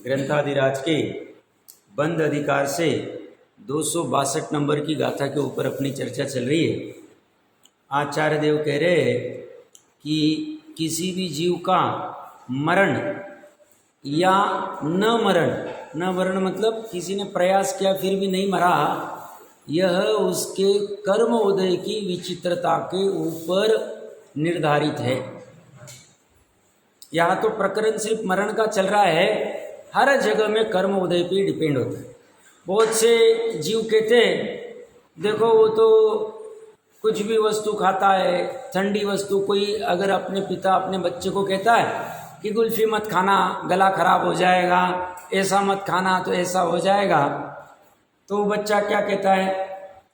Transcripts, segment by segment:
ग्रंथादिराज के बंद अधिकार से 262 नंबर की गाथा के ऊपर अपनी चर्चा चल रही है। आचार्य देव कह रहे हैं कि किसी भी जीव का मरण या न मरण मतलब किसी ने प्रयास किया फिर भी नहीं मरा, यह उसके कर्म उदय की विचित्रता के ऊपर निर्धारित है। यहाँ तो प्रकरण सिर्फ मरण का चल रहा है, हर जगह में कर्म उदय पे डिपेंड होता है। बहुत से जीव कहते हैं देखो वो तो कुछ भी वस्तु खाता है, ठंडी वस्तु, कोई अगर अपने पिता अपने बच्चे को कहता है कि कुल्फी मत खाना गला खराब हो जाएगा, ऐसा मत खाना तो ऐसा हो जाएगा, तो वो बच्चा क्या कहता है,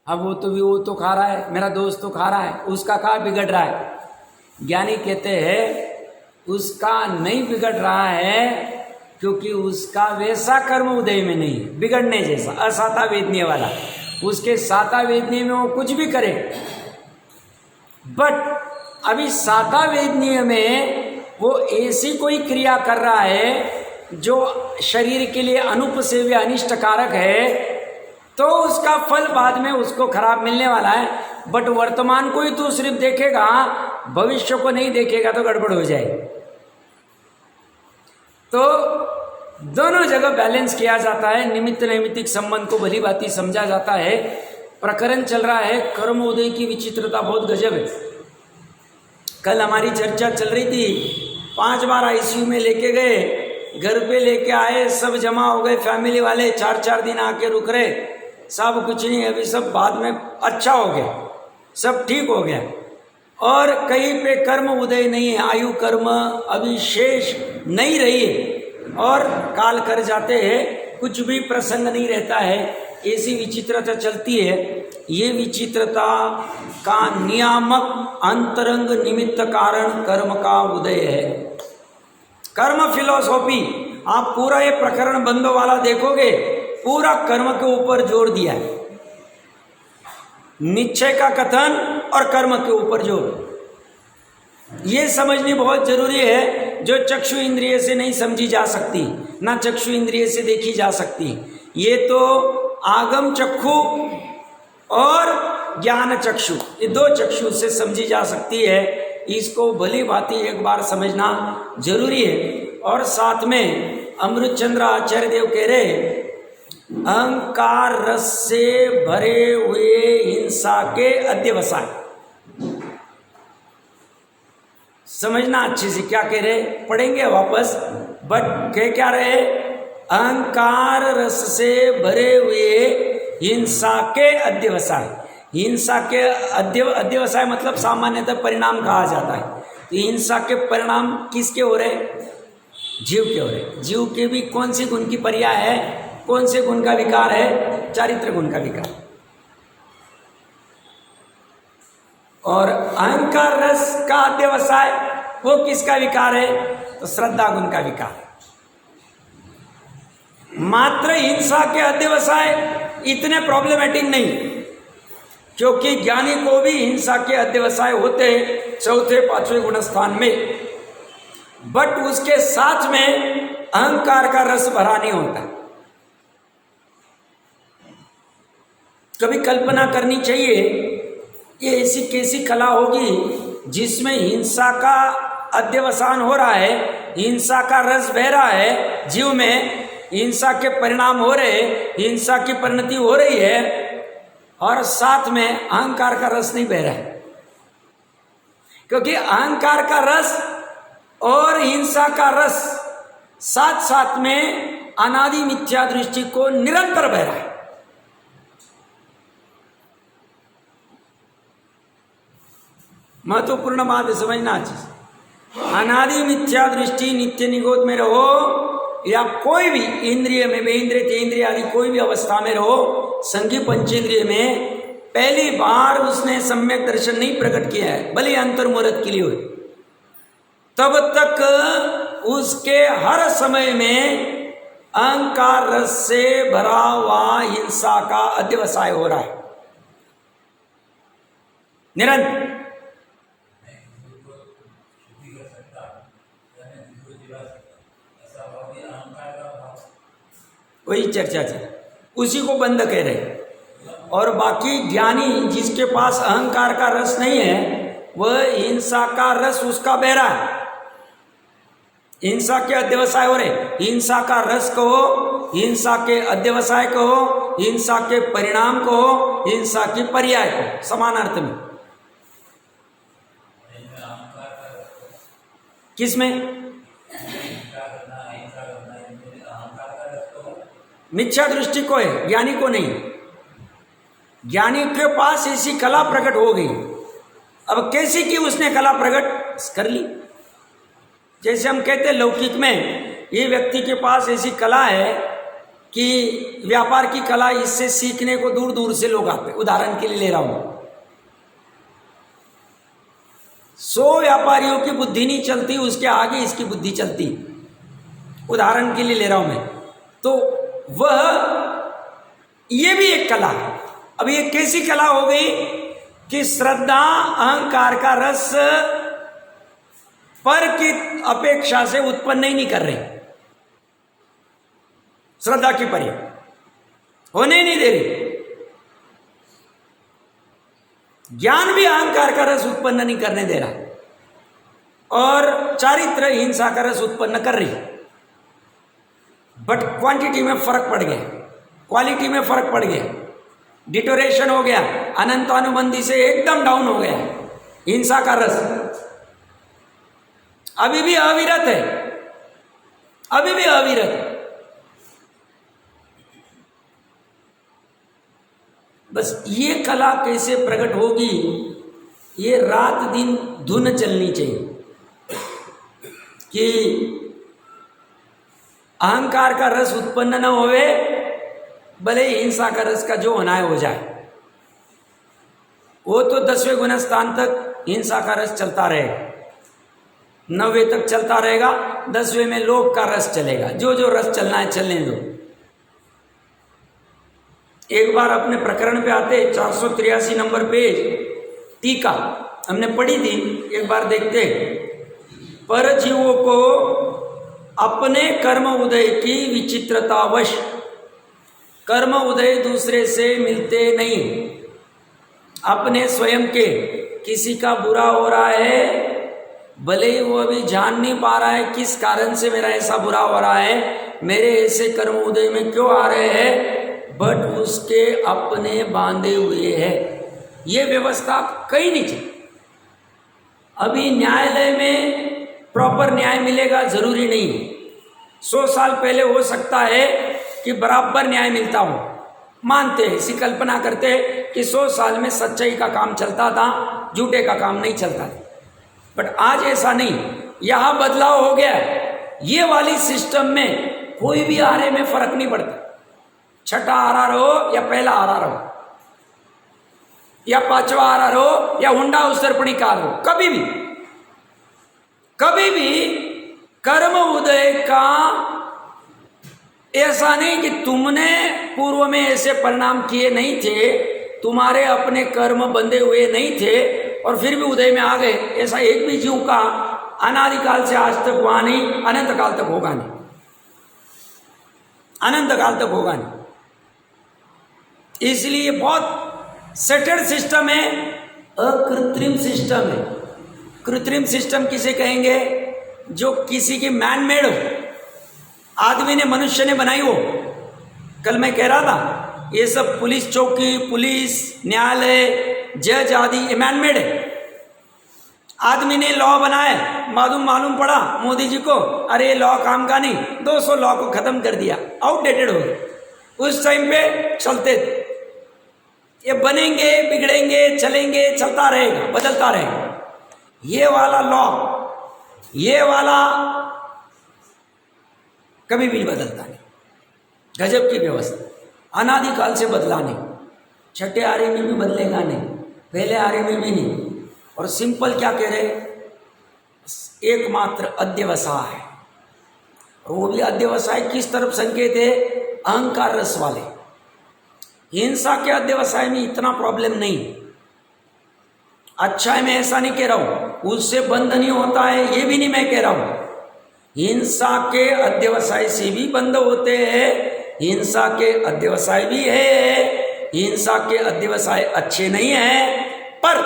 अब वो तो खा रहा है, मेरा दोस्त तो खा रहा है, उसका क्या बिगड़ रहा है। ज्ञानी कहते हैं उसका नहीं बिगड़ रहा है क्योंकि उसका वैसा कर्म उदय में नहीं है, बिगड़ने जैसा असाता वेदनीय वाला। उसके साता वेदनीय में वो कुछ भी करे, बट अभी साता वेदनीय में वो ऐसी कोई क्रिया कर रहा है जो शरीर के लिए अनुपसेव्य अनिष्टकारक है, तो उसका फल बाद में उसको खराब मिलने वाला है। बट वर्तमान को ही तो सिर्फ देखेगा, भविष्य को नहीं देखेगा तो गड़बड़ हो जाए। तो दोनों जगह बैलेंस किया जाता है, निमित्त नैमित्तिक संबंध को भली भांति समझा जाता है। प्रकरण चल रहा है कर्म उदय की विचित्रता, बहुत गजब है। कल हमारी चर्चा चल रही थी, 5 बार आईसीयू में लेके गए, घर पे लेके आए, सब जमा हो गए फैमिली वाले, 4-4 दिन आके रुक रहे, सब कुछ नहीं, अभी सब बाद में अच्छा हो गया, सब ठीक हो गया। और कहीं पे कर्म उदय नहीं है, आयु कर्म अभी शेष नहीं रही है और काल कर जाते हैं, कुछ भी प्रसंग नहीं रहता है, ऐसी विचित्रता चलती है। ये विचित्रता का नियामक अंतरंग निमित्त कारण कर्म का उदय है। कर्म फिलॉसॉफी आप पूरा ये प्रकरण बंद वाला देखोगे, पूरा कर्म के ऊपर जोर दिया है, निश्चय का कथन और कर्म के ऊपर जोर। ये समझनी बहुत जरूरी है, जो चक्षु इंद्रिय से नहीं समझी जा सकती, ना चक्षु इंद्रिय से देखी जा सकती। ये तो आगम चक्षु और ज्ञान चक्षु, ये 2 चक्षु से समझी जा सकती है। इसको भली भांति एक बार समझना जरूरी है। और साथ में अमृतचंद्र आचार्य देव कह रहे, अहंकार रस से भरे हुए हिंसा के अध्यवसाय। समझना अच्छे से क्या कह रहे, पढ़ेंगे वापस, बट कह क्या रहे, अहंकार रस से भरे हुए हिंसा के अध्यवसाय। हिंसा के अध्यवसाय मतलब सामान्यतः परिणाम कहा जाता है। तो हिंसा के परिणाम किसके हो रहे, जीव के हो रहे। जीव के भी कौन सी गुण की पर्याय है, कौन से गुण का विकार है, चारित्र गुण का विकार। और अहंकार रस का अध्यवसाय वो किसका विकार है, तो श्रद्धा गुण का विकार। मात्र हिंसा के अध्यवसाय इतने प्रॉब्लमेटिक नहीं, क्योंकि ज्ञानी को भी हिंसा के अध्यवसाय होते हैं 4-5वें गुण स्थान में, बट उसके साथ में अहंकार का रस भरा नहीं होता। कभी कल्पना करनी चाहिए, ये ऐसी कैसी कला होगी जिसमें हिंसा का अध्यवसान हो रहा है, हिंसा का रस बह रहा है जीव में, हिंसा के परिणाम हो रहे, हिंसा की परिणति हो रही है, और साथ में अहंकार का रस नहीं बह रहा है। क्योंकि अहंकार का रस और हिंसा का रस साथ साथ में अनादि मिथ्या दृष्टि को निरंतर बह रहा है। महत्वपूर्ण बात समझना चाहिए। अनादि मिथ्या दृष्टि नित्य निगोद में रहो, या कोई भी इंद्रिय में, बेइंद्रिय तेंद्रिय आदि कोई भी अवस्था में रहो, संघी पंचेंद्रिय में पहली बार उसने सम्यक दर्शन नहीं प्रकट किया है, भले अंतर्मुहूर्त के लिए हो, तब तक उसके हर समय में अहंकार रस से भरा हुआ हिंसा का अध्यवसाय हो रहा है निरंतर। वही चर्चा थी, उसी को बंध कह रहे। और बाकी ज्ञानी जिसके पास अहंकार का रस नहीं है, वह हिंसा का रस उसका बह रहा है। हिंसा के अध्यवसाय हो रहे, हिंसा का रस कहो, हिंसा के अध्यवसाय कहो, हिंसा के परिणाम कहो, हिंसा की पर्याय कहो, समान अर्थ में। किसमें? मिथ्या दृष्टि को है, ज्ञानी को नहीं। ज्ञानी के पास ऐसी कला प्रकट हो गई। अब कैसी की उसने कला प्रकट कर ली। जैसे हम कहते हैं लौकिक में, ये व्यक्ति के पास ऐसी कला है कि व्यापार की कला, इससे सीखने को दूर दूर से लोग आते। उदाहरण के लिए ले रहा हूं, 100 व्यापारियों की बुद्धि नहीं चलती, उसके आगे इसकी बुद्धि चलती। उदाहरण के लिए ले रहा हूं मैं। तो वह ये भी एक कला है। अब ये कैसी कला हो गई कि श्रद्धा अहंकार का रस पर की अपेक्षा से उत्पन्न ही नहीं कर रहे, श्रद्धा की परि होने ही नहीं दे रही। ज्ञान भी अहंकार का रस उत्पन्न नहीं करने दे रहा और चारित्र हिंसा का रस उत्पन्न कर रही। बट क्वांटिटी में फर्क पड़ गया, क्वालिटी में फर्क पड़ गया, डिटोरेशन हो गया, अनंतानुबंधी से एकदम डाउन हो गया हिंसा का रस। अभी भी अविरत है, अभी भी अविरत है। बस ये कला कैसे प्रकट होगी, ये रात दिन धुन चलनी चाहिए कि अहंकार का रस उत्पन्न न होवे, भले हिंसा का रस का जो होना है हो जाए। वो तो 10वें गुण स्थान तक हिंसा का रस चलता रहेगा, 9वें तक चलता रहेगा, 10वें में लोभ का रस चलेगा। जो जो रस चलना है चलने दो। एक बार अपने प्रकरण पे आते 483 नंबर पेज, टीका हमने पढ़ी थी, एक बार देखते। पर जीवों को अपने कर्म उदय की विचित्रतावश कर्म उदय दूसरे से मिलते नहीं। अपने स्वयं के किसी का बुरा हो रहा है, भले ही वो अभी जान नहीं पा रहा है किस कारण से मेरा ऐसा बुरा हो रहा है, मेरे ऐसे कर्म उदय में क्यों आ रहे हैं, बट उसके अपने बांधे हुए हैं। ये व्यवस्था कहीं नहीं थी। अभी न्यायालय में प्रॉपर न्याय मिलेगा जरूरी नहीं। 100 साल पहले हो सकता है कि बराबर न्याय मिलता हो, मानते हैं, इसी कल्पना करते हैं कि 100 साल में सच्चाई का काम चलता था, झूठे का काम नहीं चलता था। बट आज ऐसा नहीं, यहां बदलाव हो गया है। ये वाली सिस्टम में कोई भी आरे में फर्क नहीं पड़ता, छठा आरा रहो या पहला आरा रहो या 5वां आरा रहो या हुंडा उत्तरपणी कार हो, कभी भी कर्म उदय का ऐसा नहीं कि तुमने पूर्व में ऐसे परिणाम किए नहीं थे, तुम्हारे अपने कर्म बंधे हुए नहीं थे और फिर भी उदय में आ गए, ऐसा एक भी जीव का अनादिकाल से आज तक हुआ नहीं, अनंत काल तक होगा नहीं, अनंत काल तक होगा नहीं। इसलिए बहुत सेटेड सिस्टम है, अकृत्रिम सिस्टम है। कृत्रिम सिस्टम किसे कहेंगे? जो किसी की मैन मेड हो, आदमी ने, मनुष्य ने बनाई हो। कल मैं कह रहा था ये सब पुलिस चौकी, पुलिस, न्यायालय, जज आदि ये मैन मेड है। आदमी ने लॉ बनाया, मालूम पड़ा मोदी जी को, अरे लॉ काम का नहीं, 200 लॉ को खत्म कर दिया, आउटडेटेड हो गए। उस टाइम पे चलते थे, ये बनेंगे, बिगड़ेंगे, चलेंगे, चलता रहेगा, बदलता रहेगा। ये वाला लॉ, ये वाला कभी भी बदलता नहीं। गजब की व्यवस्था, अनादिकाल से बदला नहीं, छठे आरे में भी बदलेगा नहीं, पहले आरे में भी नहीं। और सिंपल क्या कह रहे, एकमात्र अध्यवसाय है। और वो भी अध्यवसाय किस तरफ संकेत है? अहंकार रस वाले। हिंसा के अध्यवसाय में इतना प्रॉब्लम नहीं। अच्छा है, मैं ऐसा नहीं कह रहा हूं उससे बंध नहीं होता है, ये भी नहीं मैं कह रहा हूं। हिंसा के अध्यवसाय से भी बंद होते हैं, हिंसा के अध्यवसाय भी है, हिंसा के अध्यवसाय अच्छे नहीं है, पर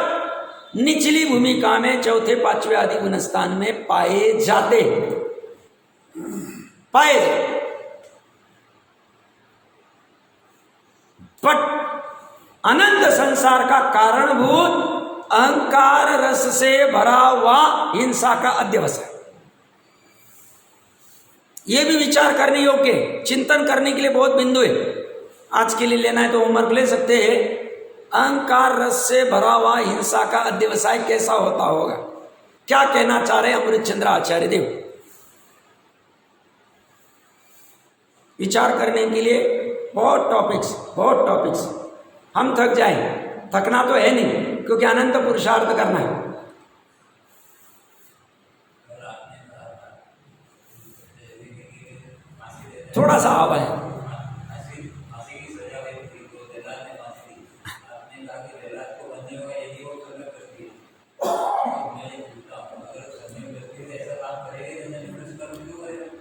निचली भूमिका में चौथे पांचवे आदि गुण स्थान में पाए जाते। बट अनंत संसार का कारणभूत अहंकार रस से भरा हुआ हिंसा का अध्यवसाय, यह भी विचार करने योग्य, चिंतन करने के लिए बहुत बिंदु है। आज के लिए लेना है तो होमवर्क ले सकते हैं। अहंकार रस से भरा हुआ हिंसा का अध्यवसाय कैसा होता होगा, क्या कहना चाह रहे अमृत चंद्र आचार्य देव। विचार करने के लिए बहुत टॉपिक्स। हम थक जाएं, थकना तो है नहीं, क्योंकि अनंत पुरुषार्थ करना है। थोड़ा सा आवा है।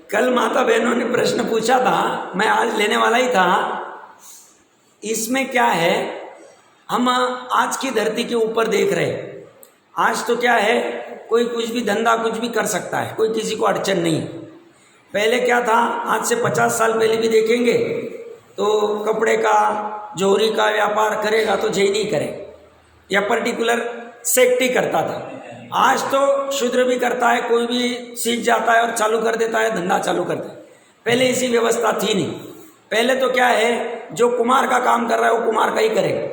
कल माता बहनों ने प्रश्न पूछा था, मैं आज लेने वाला ही था। इसमें क्या है, हम आज की धरती के ऊपर देख रहे हैं। आज तो क्या है, कोई कुछ भी धंधा कुछ भी कर सकता है, कोई किसी को अड़चन नहीं। पहले क्या था, आज से 50 साल पहले भी देखेंगे तो कपड़े का, जोहरी का व्यापार करेगा तो जैन ही करे, या पर्टिकुलर सेक्ट ही करता था। आज तो शूद्र भी करता है, कोई भी सीख जाता है और चालू कर देता है, धंधा चालू करता है। पहले ऐसी व्यवस्था थी नहीं। पहले तो क्या है, जो कुम्हार का काम कर रहा है वो कुम्हार का ही करेगा,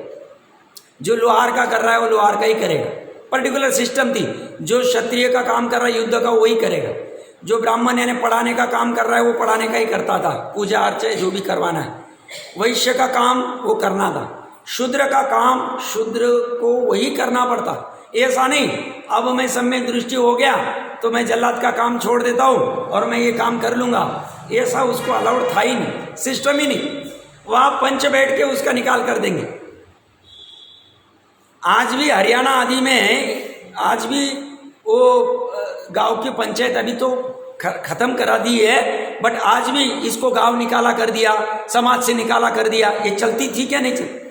जो लोहार का कर रहा है वो लोहार का ही करेगा। पर्टिकुलर सिस्टम थी। जो क्षत्रिय का काम कर रहा है युद्ध का वही करेगा, जो ब्राह्मण यानी पढ़ाने का काम कर रहा है वो पढ़ाने का ही करता था, पूजा अर्चना जो भी करवाना है। वैश्य का काम वो करना था, शूद्र का काम शूद्र को वही करना पड़ता। ऐसा नहीं अब मैं सम्यक दृष्टि हो गया तो मैं जल्लाद का काम छोड़ देता हूँ और मैं ये काम कर लूँगा, ऐसा उसको अलाउड था ही नहीं, सिस्टम ही नहीं। वहाँ पंच बैठ के उसका निकाल कर देंगे। आज भी हरियाणा आदि में आज भी वो गांव की पंचायत अभी तो खत्म करा दी है, बट आज भी इसको गांव निकाला कर दिया, समाज से निकाला कर दिया। ये चलती थी क्या, नहीं चलती?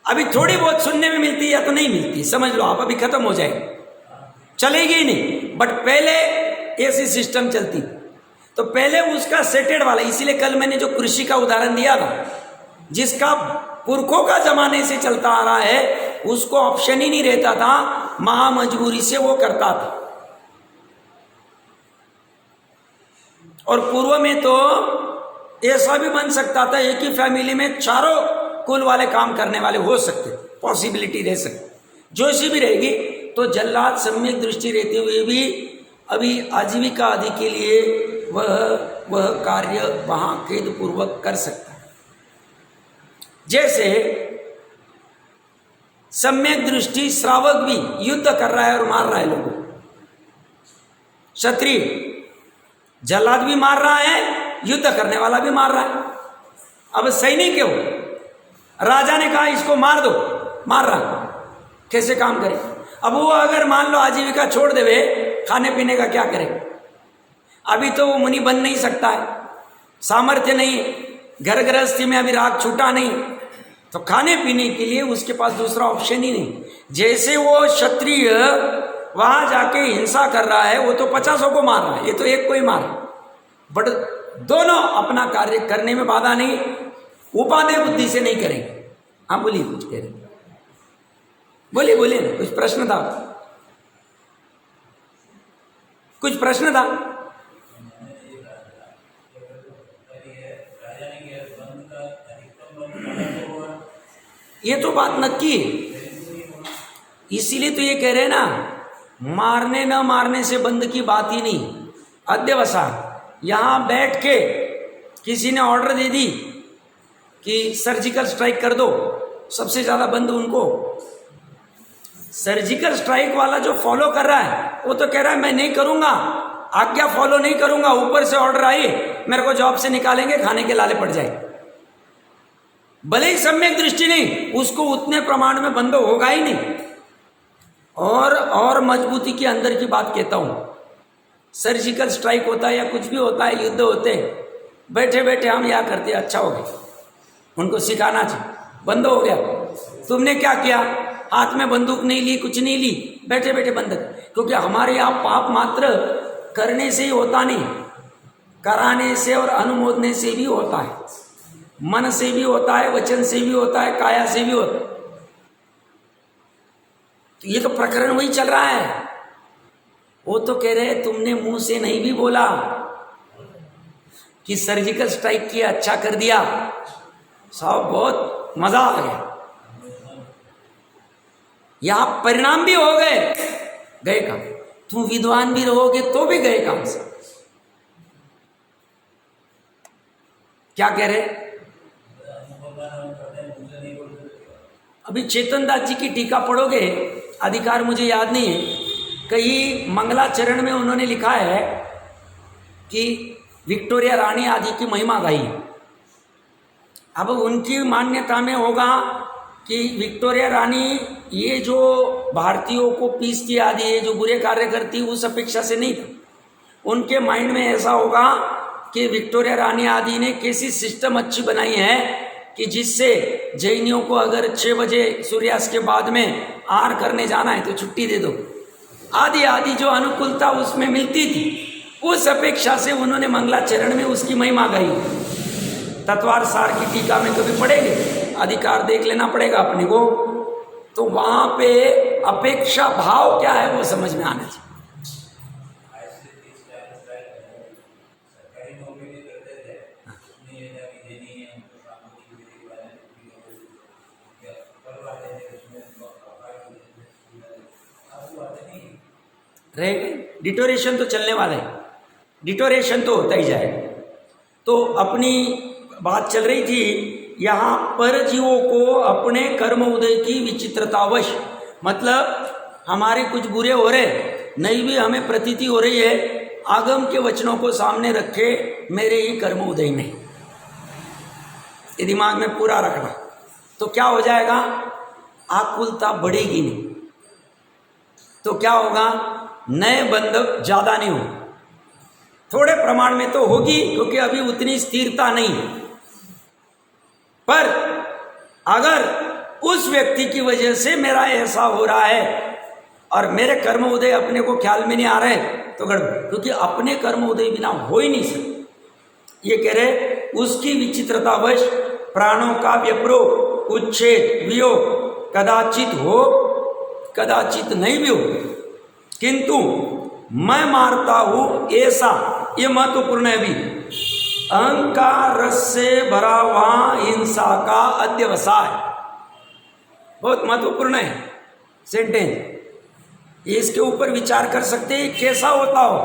अभी थोड़ी बहुत सुनने में मिलती है या तो नहीं मिलती, समझ लो आप, अभी खत्म हो जाए, चलेगी ही नहीं। बट पहले ऐसी सिस्टम चलती। तो पहले उसका सेटेड वाला, इसीलिए कल मैंने जो कृषि का उदाहरण दिया था, जिसका पुरखों का जमाने से चलता आ रहा है, उसको ऑप्शन ही नहीं रहता था, महामजबूरी से वो करता था। और पूर्व में तो ऐसा भी बन सकता था, एक ही फैमिली में चारों कुल वाले काम करने वाले हो सकते, पॉसिबिलिटी रह सकती। जोशी भी रहेगी तो जल्लाद सम्यक दृष्टि रहते हुए भी अभी आजीविका आदि के लिए वह कार्य वहां खेद पूर्वक कर सकता है। जैसे सम्यक दृष्टि श्रावक भी युद्ध कर रहा है और मार रहा है लोगों, क्षत्रिय जल्लाद भी मार रहा है, युद्ध करने वाला भी मार रहा है। अब सैनिक क्यों, राजा ने कहा इसको मार दो, मार रहा, कैसे काम करे? अब वो अगर मान लो आजीविका छोड़ देवे, खाने पीने का क्या करे? अभी तो वो मुनि बन नहीं सकता है, सामर्थ्य नहीं, घर गृहस्थी में अभी राग छूटा नहीं, तो खाने पीने के लिए उसके पास दूसरा ऑप्शन ही नहीं। जैसे वो क्षत्रिय वहां जाके हिंसा कर रहा है, वो तो 50 को मार रहा है, ये तो एक को ही मार, बट दोनों अपना कार्य करने में बाधा नहीं, उपादेय बुद्धि से नहीं करेंगे। हाँ बोलिए, कुछ कह रहे, बोलिए ना, कुछ प्रश्न था, कुछ प्रश्न था? ये तो बात नक्की है, इसीलिए तो ये कह रहे हैं ना, मारने न मारने से बंद की बात ही नहीं। अध्यवसाय यहां बैठ के किसी ने ऑर्डर दे दी कि सर्जिकल स्ट्राइक कर दो, सबसे ज्यादा बंद उनको। सर्जिकल स्ट्राइक वाला जो फॉलो कर रहा है वो तो कह रहा है मैं नहीं करूंगा, आज्ञा फॉलो नहीं करूंगा, ऊपर से ऑर्डर आई, मेरे को जॉब से निकालेंगे, खाने के लाले पड़ जाए। भले ही सम्यक दृष्टि नहीं, उसको उतने प्रमाण में बंद होगा ही नहीं। और मजबूती के अंदर की बात कहता हूं, सर्जिकल स्ट्राइक होता है या कुछ भी होता है, युद्ध होते हैं, बैठे बैठे हम या करते, अच्छा हो गया, उनको सिखाना चाहिए। बंद हो गया, तुमने क्या किया, हाथ में बंदूक नहीं ली, कुछ नहीं ली, बैठे बैठे बंद कर। क्योंकि हमारे यहाँ पाप मात्र करने से ही होता नहीं, कराने से और अनुमोदने से भी होता है, मन से भी होता है, वचन से भी होता है, काया से भी होता है। तो ये तो प्रकरण वही चल रहा है। वो तो कह रहे तुमने मुंह से नहीं भी बोला कि सर्जिकल स्ट्राइक किया, अच्छा कर दिया साहब, बहुत मजा आ गया, यहां परिणाम भी हो गए, गए काम। तुम विद्वान भी रहोगे तो भी गए काम से। क्या कह रहे, अभी चेतन दास जी की टीका पढ़ोगे, अधिकार मुझे याद नहीं है, कहीं मंगलाचरण में उन्होंने लिखा है कि विक्टोरिया रानी आदि की महिमा गाई। अब उनकी मान्यता में होगा कि विक्टोरिया रानी ये जो भारतीयों को पीसती आदि, ये जो बुरे कार्य करती, उस अपेक्षा से नहीं था। उनके माइंड में ऐसा होगा कि विक्टोरिया रानी आदि ने कैसी सिस्टम अच्छी बनाई है कि जिससे जैनियों को अगर 6 बजे सूर्यास्त के बाद में आहार करने जाना है तो छुट्टी दे दो, आदि आदि जो अनुकूलता उसमें मिलती थी, उस अपेक्षा से उन्होंने मंगलाचरण में उसकी महिमा गाई। तत्वार सार की टीका में कभी पढ़ेंगे, अधिकार देख लेना पड़ेगा अपने को, तो वहां पे अपेक्षा भाव क्या है वो समझ में आना चाहिए। रहेगा, डिटोरेशन तो चलने वाला है, डिटोरेशन तो होता ही जाएगा। तो अपनी बात चल रही थी यहाँ पर जीवों को अपने कर्म उदय की विचित्रतावश, मतलब हमारे कुछ बुरे हो रहे, नहीं भी हमें प्रतीति हो रही है, आगम के वचनों को सामने रखे मेरे ही कर्म उदय में, ये दिमाग में पूरा रखना। तो क्या हो जाएगा, आकुलता बढ़ेगी नहीं, तो क्या होगा, नए बंधक ज्यादा नहीं हो, थोड़े प्रमाण में तो होगी क्योंकि अभी उतनी स्थिरता नहीं। पर अगर उस व्यक्ति की वजह से मेरा ऐसा हो रहा है और मेरे कर्म उदय अपने को ख्याल में नहीं आ रहे तो गड़बड़, क्योंकि अपने कर्म उदय बिना हो ही नहीं सकते। ये कह रहे उसकी विचित्रतावश प्राणों का व्यप्रो उच्छेद वियोग कदाचित हो, कदाचित नहीं भी हो, किंतु मैं मारता हूं ऐसा, ये महत्वपूर्ण है। अभी अहंकार रस से भरा हुआ हिंसा का अध्यवसाय, बहुत महत्वपूर्ण है सेंटेंस, इसके ऊपर विचार कर सकते हैं कैसा होता हो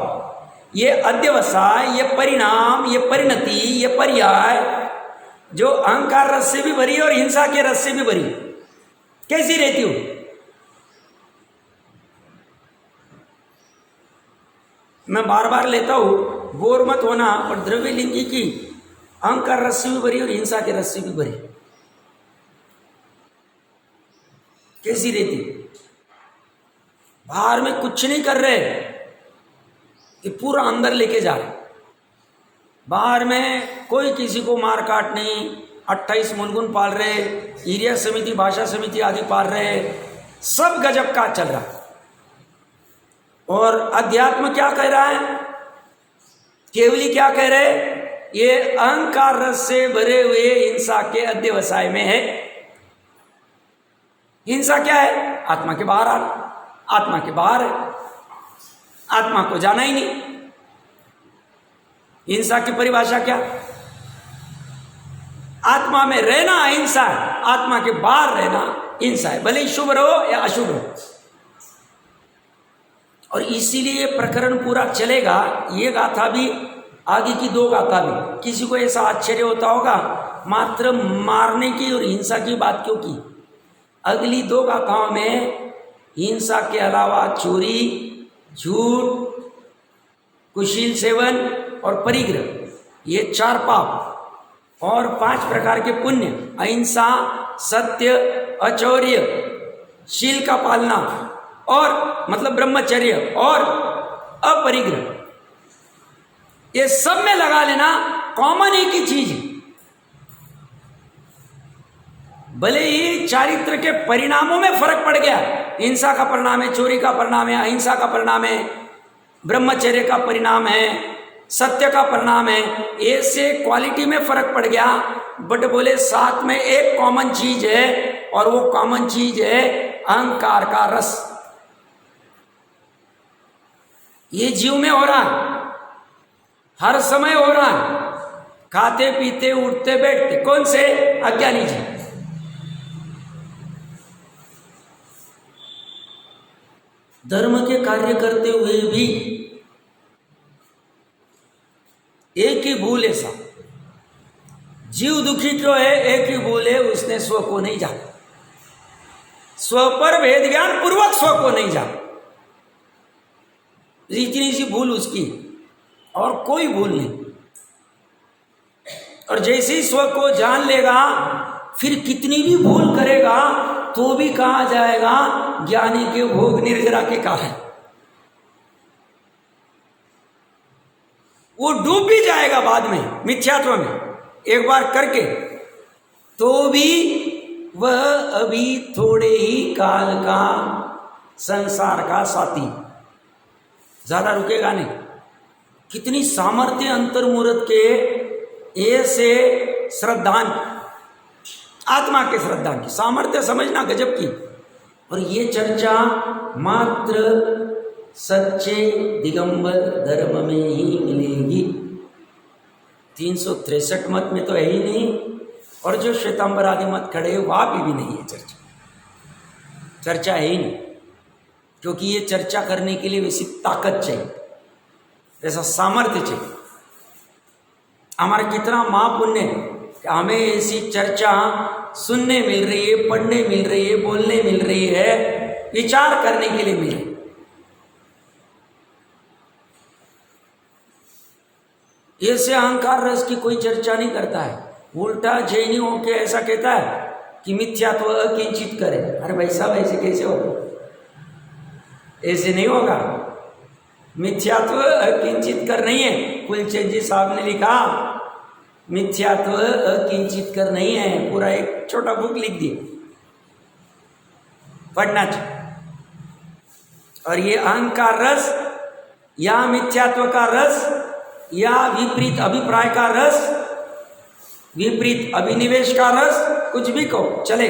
ये अध्यवसाय, ये परिणाम, ये परिणति, ये पर्याय जो अहंकार रस से भी भरी और हिंसा के रस से भी भरी, कैसी रहती हो। मैं बार बार लेता हूं, बोर मत होना, और द्रव्य लिंगी की अहंकार रस से भी भरी और हिंसा के रस से भी भरी, कैसी रहती। बाहर में कुछ नहीं कर रहे कि पूरा अंदर लेके जा रहे, बाहर में कोई किसी को मार काट नहीं, 28 मुनगुन पाल रहे, एरिया समिति भाषा समिति आदि पाल रहे, सब गजब का चल रहा है। और अध्यात्म क्या कह रहा है, केवली क्या कह रहे, ये अहंकार रस से भरे हुए हिंसा के अध्यवसाय में है। हिंसा क्या है, आत्मा के बाहर आना, आत्मा के बाहर है, आत्मा को जाना ही नहीं। हिंसा की परिभाषा क्या, आत्मा में रहना अहिंसा है, आत्मा के बाहर रहना हिंसा है, भले ही शुभ रहो या अशुभ रहो। और इसीलिए प्रकरण पूरा चलेगा, ये गाथा भी आगे की 2 गाथा भी। किसी को ऐसा आश्चर्य होता होगा मात्र मारने की और हिंसा की बात क्यों की, अगली 2 गाथाओं में हिंसा के अलावा चोरी, झूठ, कुशील सेवन और परिग्रह, ये 4 पाप और 5 प्रकार के पुण्य, अहिंसा, सत्य, अचौर्य, शील का पालना और मतलब ब्रह्मचर्य और अपरिग्रह, ये सब में लगा लेना कॉमन एक ही चीज है। भले ही चारित्र के परिणामों में फर्क पड़ गया, हिंसा का परिणाम है, चोरी का परिणाम है, अहिंसा का परिणाम है, ब्रह्मचर्य का परिणाम है, सत्य का परिणाम है, ऐसे क्वालिटी में फर्क पड़ गया, बट बोले साथ में एक कॉमन चीज है, और वो कॉमन चीज है अहंकार का रस। ये जीव में हो रहा है, हर समय हो रहा है, खाते पीते उठते बैठते। कौन से? अज्ञानी जी। धर्म के कार्य करते हुए भी एक ही भूल ऐसा, जीव दुखी क्यों है? एक ही भूल है, उसने स्व को नहीं जाना, स्व पर भेद ज्ञान पूर्वक स्व को नहीं जाना। इतनी सी भूल उसकी, और कोई भूल नहीं। और जैसे ही स्व को जान लेगा, फिर कितनी भी भूल करेगा तो भी कहा जाएगा ज्ञानी के भोग निर्जरा के कारण। वो डूब भी जाएगा बाद में मिथ्यात्व में, एक बार करके, तो भी वह अभी थोड़े ही काल का संसार का साथी, ज्यादा रुकेगा नहीं। कितनी सामर्थ्य अंतर्मुहूर्त के ऐसे श्रद्धांत, आत्मा के श्रद्धांत की सामर्थ्य समझना गजब की। और ये चर्चा मात्र सच्चे दिगंबर धर्म में ही मिलेगी। 363 मत में तो है ही नहीं, और जो श्वेतांबर आदि मत खड़े वहां भी नहीं है चर्चा है ही नहीं, क्योंकि ये चर्चा करने के लिए वैसी ताकत चाहिए, ऐसा सामर्थ्य चाहिए। हमारा कितना महापुण्य है कि हमें ऐसी चर्चा सुनने मिल रही है, पढ़ने मिल रही है, बोलने मिल रही है, विचार करने के लिए मिले। ऐसे अहंकार रस की कोई चर्चा नहीं करता है। उल्टा जैनी होके ऐसा कहता है कि मिथ्यात्व अकिंचित करे। अरे भाई साहब, ऐसे कैसे होगा? ऐसे नहीं होगा। मिथ्यात्व अकिंचित कर नहीं है। कुलचंद जी साहब ने लिखा मिथ्यात्व अकिंचित कर नहीं है, पूरा एक छोटा बुक लिख दिया, पढ़ना चाहिए। और ये अहंकार रस या मिथ्यात्व का रस या विपरीत अभिप्राय का रस, विपरीत अभिनिवेश का रस, कुछ भी कहो चले,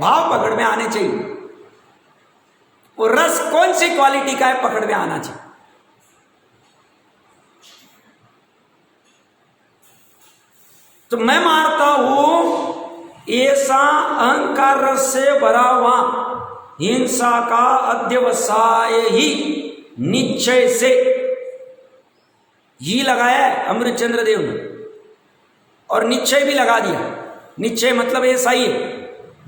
भाव पकड़ में आने चाहिए। वो रस कौन सी क्वालिटी का है, पकड़ में आना चाहिए। तो मैं मानता हूं ऐसा अहंकार रस से भरा हुआ हिंसा का अध्यवसाय ही निश्चय से ही लगाया है अमृतचंद्र देव ने, और निश्चय भी लगा दिया। निश्चय मतलब ऐसा ही है,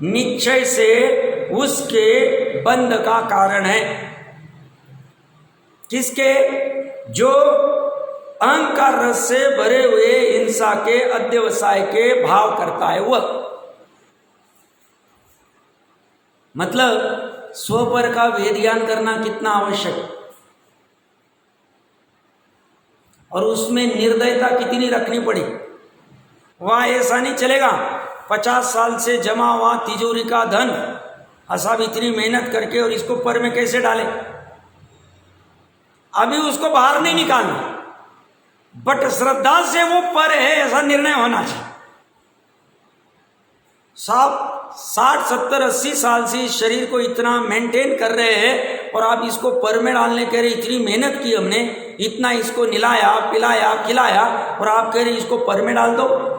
निश्चय से उसके बंध का कारण है। किसके? जो अहंकार रस से भरे हुए हिंसा के अध्यवसाय के भाव करता है वह। मतलब स्वपर का वेद ज्ञान करना कितना आवश्यक, और उसमें निर्दयता कितनी रखनी पड़ी। वहां ऐसा नहीं चलेगा 50 साल से जमा हुआ तिजोरी का धन असाब इतनी मेहनत करके और इसको पर में कैसे डाले, अभी उसको बाहर नहीं निकालना, बट श्रद्धा से वो पर है ऐसा निर्णय होना चाहिए। साहब 60, 70, 80 साल से इस शरीर को इतना मेंटेन कर रहे हैं, और आप इसको पर में डालने कह रहे, इतनी मेहनत की हमने, इतना इसको निलाया पिलाया खिलाया, और आप कह रहे इसको पर में डाल दो।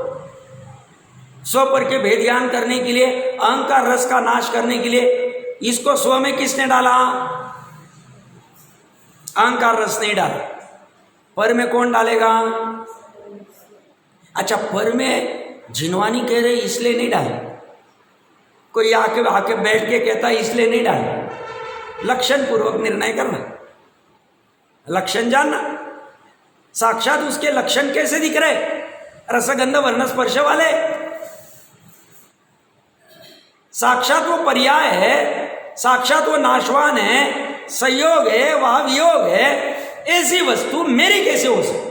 स्व पर के भेद ज्ञान करने के लिए, अहंकार रस का नाश करने के लिए इसको स्व में किसने डाला? अहंकार रस नहीं डाला। पर में कौन डालेगा? अच्छा, पर में जिनवानी कह रहे इसलिए नहीं डाले, कोई आके बैठ के कहता इसलिए नहीं डाले। लक्षण पूर्वक निर्णय करना, लक्षण जानना, साक्षात उसके लक्षण कैसे दिख रहे, रसगंध वर्ण स्पर्श वाले, साक्षात वो पर्याय है, साक्षात वो नाशवान है, संयोग है, वह वियोग है, ऐसी वस्तु मेरी कैसे हो सकती?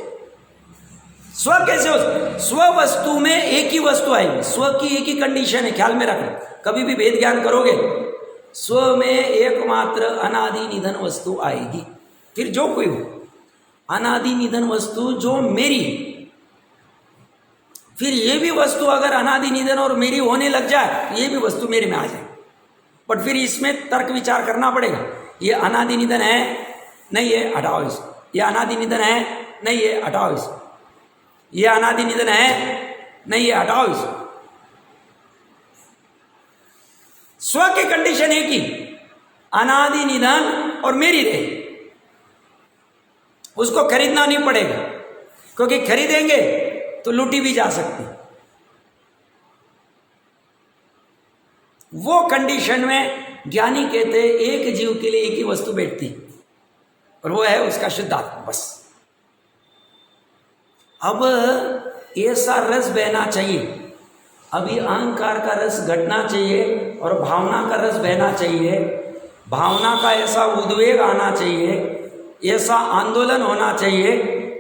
स्व कैसे हो? स्व वस्तु में एक ही वस्तु आएगी, स्व की एक ही कंडीशन है, ख्याल में रखना। कभी भी वेद ज्ञान करोगे, स्व में एकमात्र अनादि निधन वस्तु आएगी। फिर जो कोई हो, अनादि निधन वस्तु जो मेरी, फिर ये भी वस्तु अगर अनादि निधन और मेरी होने लग जाए, ये भी वस्तु मेरे में आ जाए। बट फिर इसमें तर्क विचार करना पड़ेगा। ये अनादि निधन है, नहीं ये हटाओ इसको, ये अनादि निधन है, नहीं ये हटाओ इसको, ये अनादि निधन है, नहीं ये हटाओ इसको। स्व की कंडीशन एक ही, अनादि निधन और मेरी रहे। उसको खरीदना नहीं पड़ेगा, क्योंकि खरीदेंगे तो लूटी भी जा सकती। वो कंडीशन में ज्ञानी कहते हैं एक जीव के लिए एक ही वस्तु बैठती, और वो है उसका शुद्धात्मा, बस। अब ऐसा रस बहना चाहिए, अभी अहंकार का रस घटना चाहिए और भावना का रस बहना चाहिए। भावना का ऐसा उद्वेग आना चाहिए, ऐसा आंदोलन होना चाहिए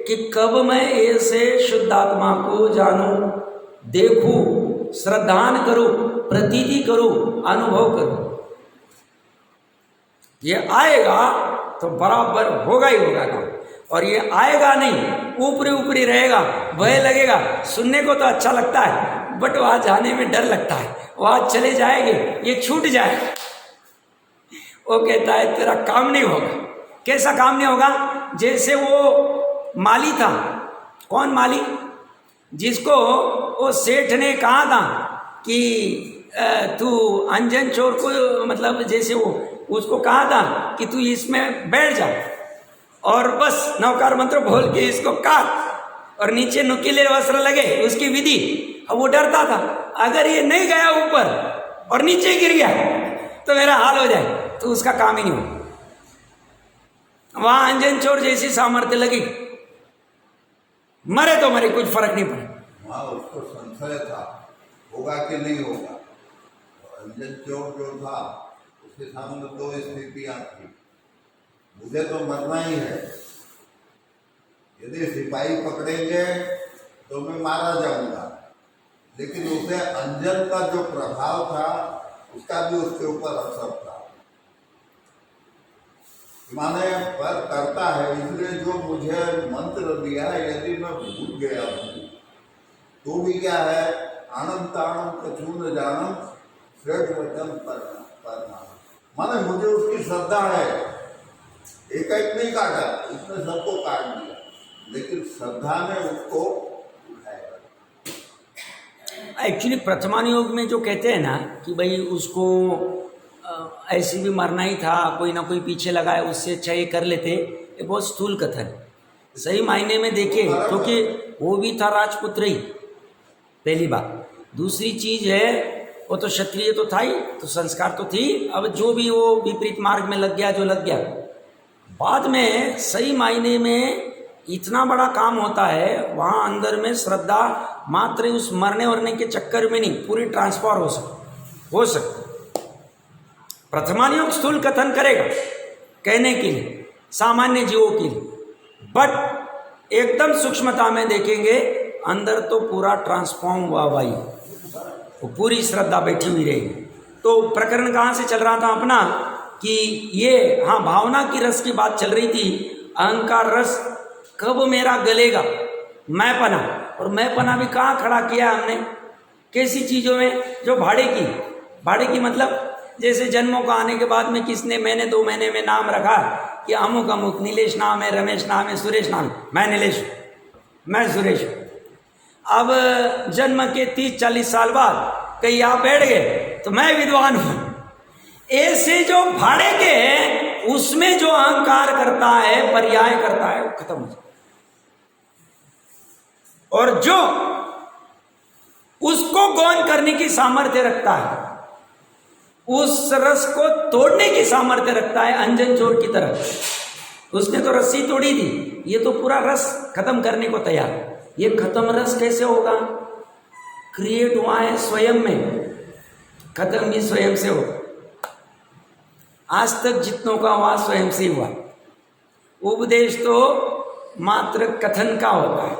कि कब मैं ऐसे शुद्धात्मा को जानूं, देखूं, श्रद्धान करूं, प्रतीति करूं, अनुभव करूं। ये आएगा तो बराबर होगा ही होगा काम। और ये आएगा नहीं, ऊपरी ऊपरी रहेगा, भय लगेगा, सुनने को तो अच्छा लगता है, बट वहां जाने में डर लगता है। वहां चले जाएंगे, ये छूट जाए, वो कहता है तेरा काम नहीं होगा। कैसा काम नहीं होगा? जैसे वो माली था, कौन माली, जिसको वो सेठ ने कहा था कि तू अंजन चोर को, मतलब जैसे वो उसको कहा था कि तू इसमें बैठ जा और बस नौकार मंत्र बोल के इसको काट, और नीचे नुकीले वस्त्र लगे, उसकी विधि। अब वो डरता था अगर ये नहीं गया ऊपर और नीचे गिर गया तो मेरा हाल हो जाए, तो उसका काम ही नहीं हो। वहां अंजन चोर जैसी सामर्थ्य लगी, मरे तो मरे, कुछ फर्क नहीं पड़ा। वहां उसको संशय था होगा कि नहीं होगा। अंजन चोर जो था उसके सामने दो स्थितियां थी, मुझे तो मरना ही है, यदि सिपाही पकड़ेंगे तो मैं मारा जाऊंगा, लेकिन उसे अंजन का जो प्रभाव था उसका भी उसके ऊपर असर था, माने पर करता है। इसलिए जो मुझे मंत्र दिया, यदि मैं भूल गया हूँ तो भी क्या है, आनंद तानंद कछू न जानम श्रेष्ठ वचन परना, माने मुझे उसकी श्रद्धा है। एक एक नहीं काटा, उसने सबको काट दिया, लेकिन श्रद्धा ने उसको उठाया। एक्चुअली प्रथमान योग में जो कहते हैं ना कि भाई उसको ऐसे भी मरना ही था, कोई ना कोई पीछे लगाए, उससे अच्छा ये कर लेते, ये बहुत स्थूल कथन है। सही मायने में देखिए, क्योंकि वो भी था राजपुत्र ही, पहली बात। दूसरी चीज है, वो तो क्षत्रिय तो था ही, तो संस्कार तो थी। अब जो भी वो विपरीत मार्ग में लग गया, जो लग गया, बाद में सही मायने में इतना बड़ा काम होता है, वहाँ अंदर में श्रद्धा मात्र उस मरने वरने के चक्कर में नहीं, पूरी ट्रांसफर हो सकती। प्रथमान योग स्थूल कथन करेगा कहने के लिए, सामान्य जीवों के लिए, बट एकदम सूक्ष्मता में देखेंगे अंदर तो पूरा ट्रांसफॉर्म हुआ भाई, वो पूरी श्रद्धा बैठी हुई रहेगी। तो प्रकरण कहाँ से चल रहा था अपना कि ये, हाँ, भावना की रस की बात चल रही थी। अहंकार रस कब मेरा गलेगा, मैं पना, और मैं पना भी कहाँ खड़ा किया हमने, कैसी चीज़ों में, जो भाड़े की मतलब जैसे जन्मों का आने के बाद में किसने, मैंने 2 महीने में नाम रखा कि अमुक अमुक, नीलेश नाम है, रमेश नाम है, सुरेश नाम है, मैं नीलेश, मैं सुरेश। अब जन्म के 30-40 साल बाद कहीं आप बैठ गए तो मैं विद्वान हूं। ऐसे जो भाड़े के हैं उसमें जो अहंकार करता है, पर्याय करता है, वो खत्म हो जाता है। और जो उसको गौन करने की सामर्थ्य रखता है, उस रस को तोड़ने की सामर्थ्य रखता है, अंजन चोर की तरह। उसने तो रस्सी तोड़ी थी, ये तो पूरा रस खत्म करने को तैयार। ये खत्म रस कैसे होगा? क्रिएट हुआ है स्वयं में, खत्म भी स्वयं से हो। आज तक जितनों का हुआ स्वयं से हुआ। उपदेश तो मात्र कथन का होता है,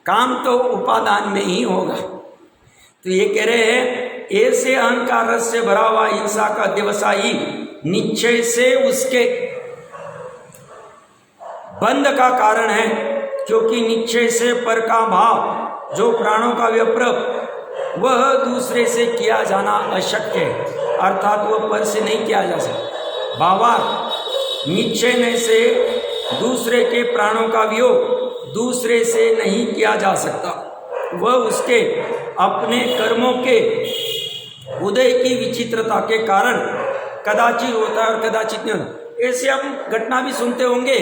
काम तो उपादान में ही होगा। तो ये कह रहे हैं ऐसे अहंकार रस से भरा हुआ हिंसा का अध्यवसायी निश्चय से उसके बंध का कारण है, क्योंकि निश्चय से पर का भाव जो प्राणों का व्यप्रप वह दूसरे से किया जाना अशक्य है, अर्थात वह पर से नहीं किया जा सकता। भावार्थ निश्चय में से दूसरे के प्राणों का वियोग दूसरे से नहीं किया जा सकता, वह उसके अपने कर्मों के उदय की विचित्रता के कारण कदाचित होता है और कदाचित नहीं होता। ऐसे हम घटना भी सुनते होंगे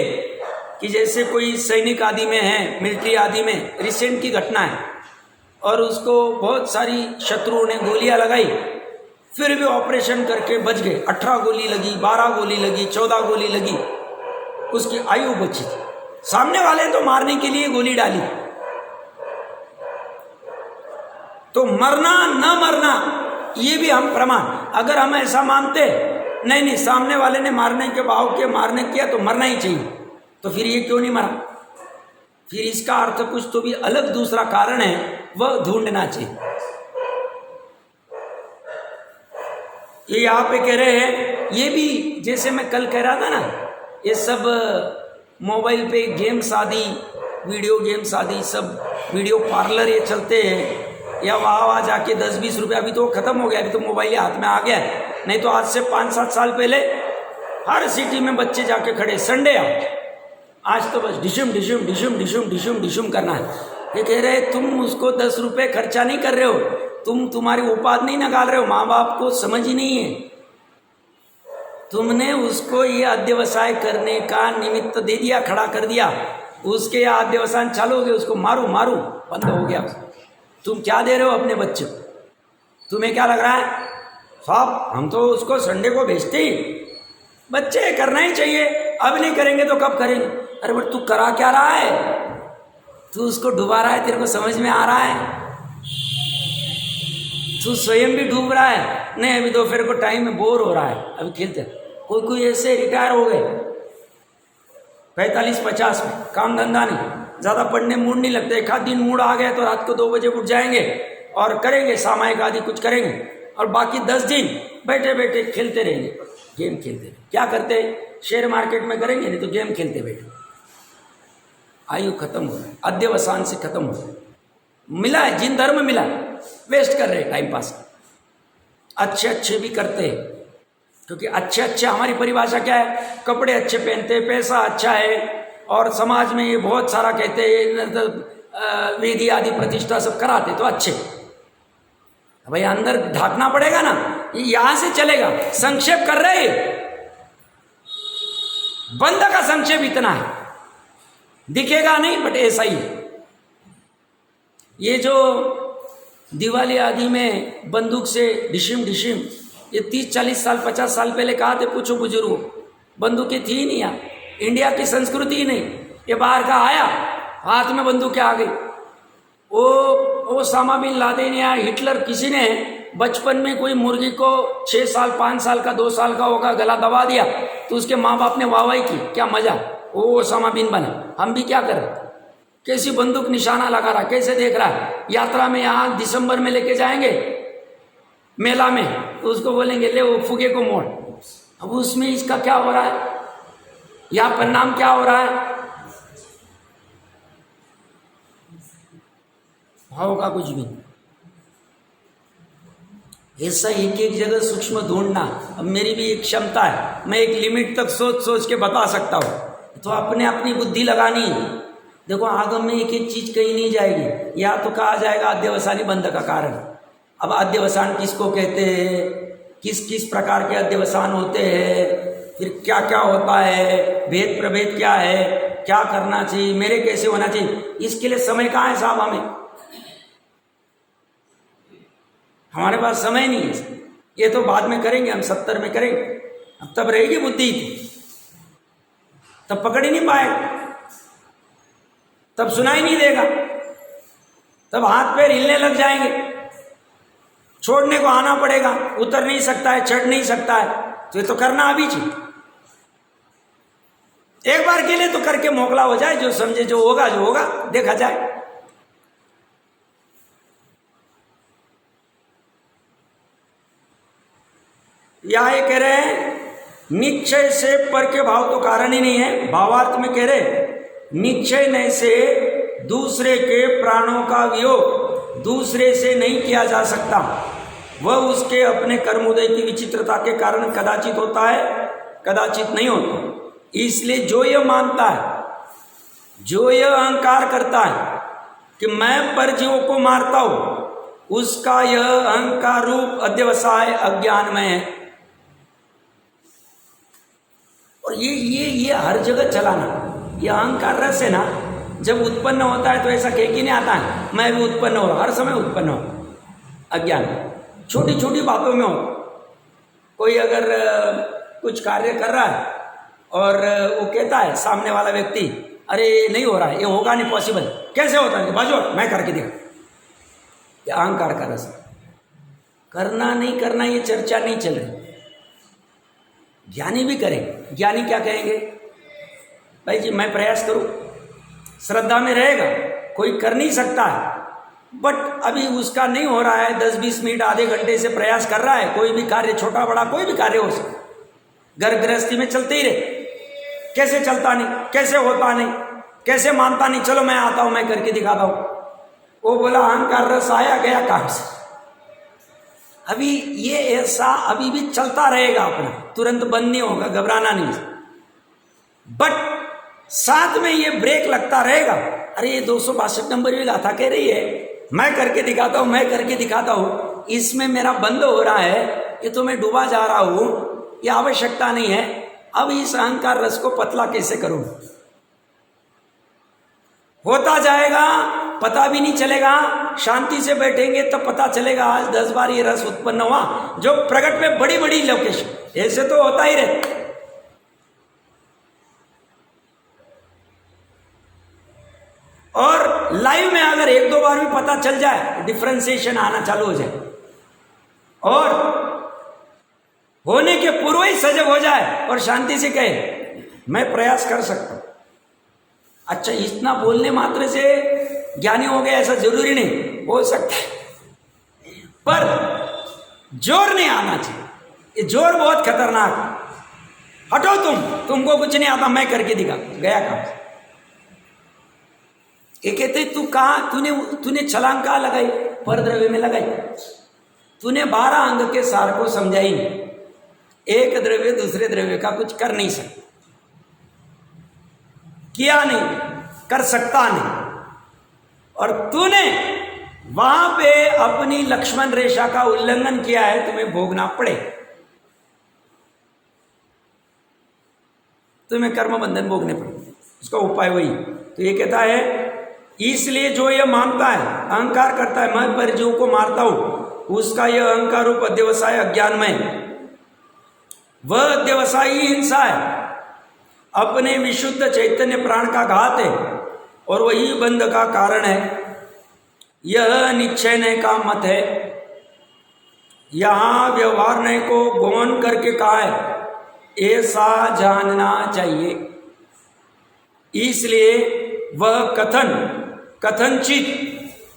कि जैसे कोई सैनिक आदि में है, मिलिट्री आदि में, रिसेंट की घटना है और उसको बहुत सारी शत्रुओं ने गोलियां लगाई, फिर भी ऑपरेशन करके बच गए। 18 गोली लगी, 12 गोली लगी, 14 गोली लगी, उसकी आयु बची थी। सामने वाले तो मारने के लिए गोली डाली। तो मरना न मरना ये भी हम प्रमाण, अगर हम ऐसा मानते नहीं सामने वाले ने मारने के भाव के मारने किया तो मरना ही चाहिए, तो फिर ये क्यों नहीं मरा? फिर इसका अर्थ कुछ तो भी अलग दूसरा कारण है, वह ढूंढना चाहिए। ये यहाँ पे कह रहे हैं, ये भी जैसे मैं कल कह रहा था ना, ये सब मोबाइल पे गेम्स आदि, वीडियो गेम्स आदि, सब वीडियो पार्लर ये चलते हैं, या वहाँ जाके 10-20 रुपये, अभी तो ख़त्म हो गया, अभी तो मोबाइल हाथ में आ गया है, नहीं तो आज से 5-7 साल पहले हर सिटी में बच्चे जाके खड़े, संडे आज तो बस डिशुम डिशुम डिशुम डिशुम डिशुम डिशुम करना है। ये कह रहे तुम उसको 10 रुपये खर्चा नहीं कर रहे हो, तुम्हारी उपाध नहीं निकाल रहे हो, माँ बाप को समझ ही नहीं है, तुमने उसको ये अध्यवसाय करने का निमित्त दे दिया, खड़ा कर दिया, उसके अध्यवसान चालू हो गए, उसको मारू मारू बंद हो गया। तुम क्या दे रहे हो अपने बच्चे को? तुम्हें क्या लग रहा है साहब हम तो उसको संडे को भेजते ही, बच्चे करना ही चाहिए, अब नहीं करेंगे तो कब करेंगे? अरे बट तू करा क्या रहा है? तू उसको डुबा रहा है, तेरे को समझ में आ रहा है? तू स्वयं भी डूब रहा है। नहीं अभी दोपहर को टाइम में बोर हो रहा है, अभी खेलते। कोई ऐसे रिटायर हो गए 45-50 में, काम धंधा नहीं, ज़्यादा पढ़ने मूड नहीं लगता, एक आध दिन मूड आ गया तो रात को 2 बजे उठ जाएंगे और करेंगे सामायिक आदि कुछ करेंगे, और बाकी 10 दिन बैठे बैठे खेलते रहेंगे, गेम खेलते रहेंगे। क्या करते हैं? शेयर मार्केट में करेंगे, नहीं तो गेम खेलते बैठे। आयु खत्म हो रहा है, अध्यवसान से खत्म हो रहा है। मिला है, जिन धर्म मिला वेस्ट कर रहे हैं टाइम पास। अच्छे अच्छे भी करते हैं, क्योंकि अच्छे हमारी परिभाषा क्या है? कपड़े अच्छे पहनते, पैसा अच्छा है, और समाज में ये बहुत सारा कहते हैं वेदी आदि प्रतिष्ठा सब कराते, तो अच्छे। भाई अंदर ढाकना पड़ेगा ना, यहां से चलेगा। संक्षेप कर रहे, बंद का संक्षेप इतना है, दिखेगा नहीं बट ऐसा ही है। ये जो दिवाली आदि में बंदूक से डिशिम डिशिम, ये 30-40 साल 50 साल पहले कहा थे, पूछो बुजुर्गों, बंदूकें थी ही नहीं यहाँ, इंडिया की संस्कृति ही नहीं। ये बाहर का आया, हाथ में बंदूकें आ गई। वो ओसामा बिन लादेन या हिटलर, किसी ने बचपन में कोई मुर्गी को 6 साल 5 साल का 2 साल का होगा गला दबा दिया, तो उसके माँ बाप ने वाहवाही की, क्या मजा, वो ओसामा बिन बना। हम भी क्या कर रहे, कैसी बंदूक निशाना लगा रहा, कैसे देख रहा है। यात्रा में यहाँ दिसंबर में लेके जाएंगे मेला में, तो उसको बोलेंगे ले वो फुगे को मोड़। अब उसमें इसका क्या हो रहा है, यहाँ परिणाम क्या हो रहा है? होगा कुछ भी। ऐसा एक एक जगह सूक्ष्म ढूंढना, अब मेरी भी एक क्षमता है, मैं एक लिमिट तक सोच सोच के बता सकता हूँ, तो अपने अपनी बुद्धि लगानी है। देखो आगम में एक एक चीज कही नहीं जाएगी, या तो कहा जाएगा अध्यवसानी बंध का कारण। अब अध्यवसान किसको कहते हैं, किस किस प्रकार के अध्यवसान होते हैं, फिर क्या क्या होता है, भेद प्रभेद क्या है, क्या करना चाहिए, मेरे कैसे होना चाहिए, इसके लिए समय कहाँ है साहब? हमारे पास समय नहीं है। ये तो बाद में करेंगे, हम 70 में करेंगे, अब तब रहेगी बुद्धि, तब पकड़ ही नहीं पाएगा, तब सुनाई नहीं देगा, तब हाथ पैर हिलने लग जाएंगे, छोड़ने को आना पड़ेगा, उतर नहीं सकता है, चढ़ नहीं सकता है, तो ये तो करना अभी चाहिए। एक बार के लिए तो करके मोकला हो जाए, जो समझे, जो होगा देखा जाए। यहाँ ये कह रहे हैं निश्चय से पर के भाव तो कारण ही नहीं है। भावार्थ में कह रहे निश्चय नहीं से दूसरे के प्राणों का वियोग दूसरे से नहीं किया जा सकता, वह उसके अपने कर्मोदय की विचित्रता के कारण कदाचित होता है, कदाचित नहीं होता। इसलिए जो यह मानता है, जो यह अहंकार करता है कि मैं परजीवों को मारता हूं, उसका यह अहंकार रूप अध्यवसाय अज्ञान में है। और ये हर जगह चलाना, ये अहंकार रस है ना, जब उत्पन्न होता है तो ऐसा कह के नहीं आता है मैं भी उत्पन्न हो, हर समय उत्पन्न हो अज्ञान। छोटी छोटी बातों में हो, कोई अगर कुछ कार्य कर रहा है और वो कहता है सामने वाला व्यक्ति अरे नहीं हो रहा है, ये होगा नहीं, पॉसिबल कैसे होता है, बाजू मैं करके दिखा। ये अहंकार का रस, करना नहीं करना ये चर्चा नहीं चल रही। ज्ञानी भी करें, ज्ञानी क्या कहेंगे, भाई जी मैं प्रयास करूं, श्रद्धा में रहेगा, कोई कर नहीं सकता है बट अभी उसका नहीं हो रहा है, 10-20 मिनट आधे घंटे से प्रयास कर रहा है, कोई भी कार्य छोटा बड़ा कोई भी कार्य हो सकता, घर गृहस्थी में चलते ही रहे, कैसे चलता नहीं, कैसे होता नहीं, कैसे मानता नहीं, चलो मैं आता हूं, मैं करके दिखाता हूं। वो बोला अहंकार रस आया गया काम से। अभी ये ऐसा अभी भी चलता रहेगा अपना, तुरंत बंद नहीं होगा, घबराना नहीं, बट साथ में ये ब्रेक लगता रहेगा। अरे ये 262 नंबर भी गाथा कह रही है, मैं करके दिखाता हूं, मैं करके दिखाता हूं, इसमें मेरा बंद हो रहा है, ये तो मैं डूबा जा रहा हूं, ये आवश्यकता नहीं है। अब इस अहंकार रस को पतला कैसे करूं, होता जाएगा, पता भी नहीं चलेगा, शांति से बैठेंगे तब पता चलेगा आज 10 बार ये रस उत्पन्न हुआ, जो प्रकट में बड़ी बड़ी लोकेशन, ऐसे तो होता ही रहता। और लाइव में अगर 1-2 बार भी पता चल जाए, डिफरेंशिएशन आना चालू हो जाए और होने के पूर्व ही सजग हो जाए और शांति से कहे मैं प्रयास कर सकता हूं। अच्छा, इतना बोलने मात्र से ज्ञानी हो गया ऐसा जरूरी नहीं, हो सकता है पर जोर नहीं आना चाहिए, ये जोर बहुत खतरनाक है। हटो तुमको कुछ नहीं आता, मैं करके दिखा, गया काम। ये कहते तू कहा, तूने छलांग कहाँ लगाई, परद्रव्य में लगाई, तूने 12 अंग के सार को समझाई नहीं, एक द्रव्य दूसरे द्रव्य का कुछ कर नहीं सकता, किया नहीं, कर सकता नहीं, और तूने वहां पे अपनी लक्ष्मण रेखा का उल्लंघन किया है, तुम्हें भोगना पड़े, तुम्हें कर्म बंधन भोगने पड़े। उसका उपाय वही। तो ये कहता है इसलिए जो यह मानता है, अहंकार करता है मैं परजीवों को मारता हूं, उसका यह अहंकार रूप अध्यवसाय अज्ञान में, वह अध्यवसायी हिंसा है, अपने विशुद्ध चैतन्य प्राण का घात है और वही बंध का कारण है। यह निश्चय ने का मत है। यहां व्यवहार ने को गौण करके कहा है, ऐसा जानना चाहिए। इसलिए वह कथनचित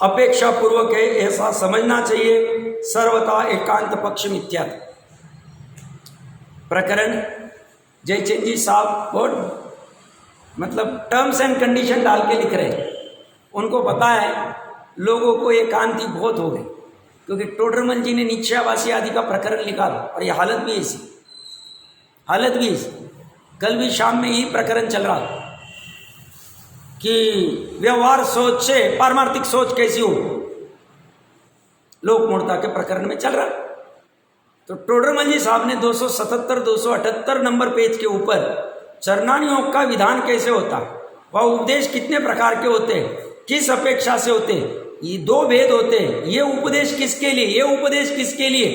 अपेक्षा पूर्वक है, ऐसा समझना चाहिए। सर्वथा एकांत पक्ष मिथ्यात्व। प्रकरण जयचंद जी साहब बहुत मतलब टर्म्स एंड कंडीशन डाल के लिख रहे हैं। उनको पता है लोगों को एकांति बहुत हो गई, क्योंकि टोडरमल जी ने निश्चयावासी आदि का प्रकरण लिखा था और ये हालत भी ऐसी, हालत भी ऐसी। कल भी शाम में यही प्रकरण चल रहा था कि व्यवहार सोच से पारमार्थिक सोच कैसी हो, लोक मूर्ता के प्रकरण में चल रहा। तो टोडरमल जी साहब ने 277-278 नंबर पेज के ऊपर चरणान योग का विधान कैसे होता है, वह उपदेश कितने प्रकार के होते हैं, किस अपेक्षा से होते हैं, ये 2 भेद होते हैं। ये उपदेश किसके लिए, ये उपदेश किसके लिए,